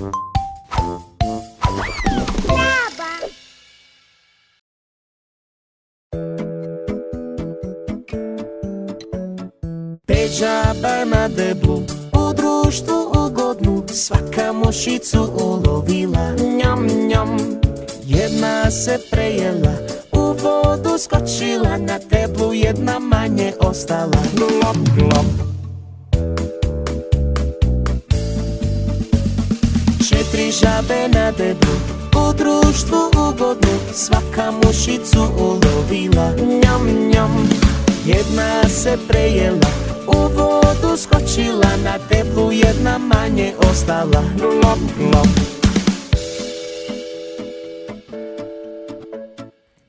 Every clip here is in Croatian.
Pet žaba na deblu, u društvu ugodnu, svaka mušicu ulovila. Njam, njam, jedna se prejela, u vodu skočila, na deblu jedna manje ostala. Glop, glop. Četiri žabe na deblu, u društvu ugodnu, svaka mušicu ulovila. Njam, njam, jedna se prejela, u vodu skočila, na deblu jedna manje ostala. Glop, glop.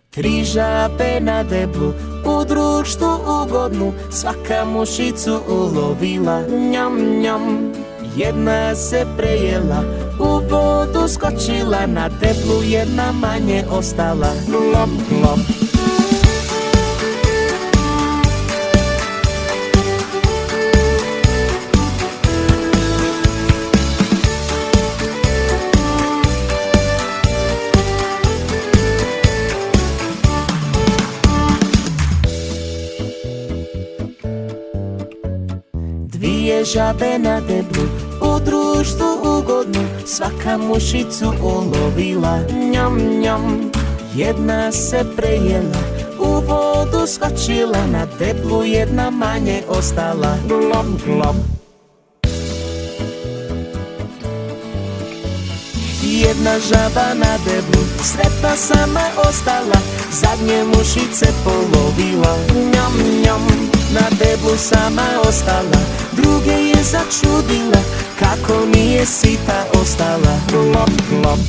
Tri žabe na deblu, u društvu ugodnu, svaka mušicu ulovila. Njam, njam, jedna se prejela, u vodu skočila, na deblu jedna manje ostala. Glop, glop. Dvije žabe na deblu, u društvu ugodnu, svaka mušicu ulovila. Njam, njam, jedna se prejela, u vodu skočila, na deblu jedna manje ostala. Glop, glop. Jedna žaba na deblu, sretna sama ostala, zadnje mušice polovila. Njam, njam, na deblu sama ostala, druge je začudila, kako nije sita ostala. Glop, glop.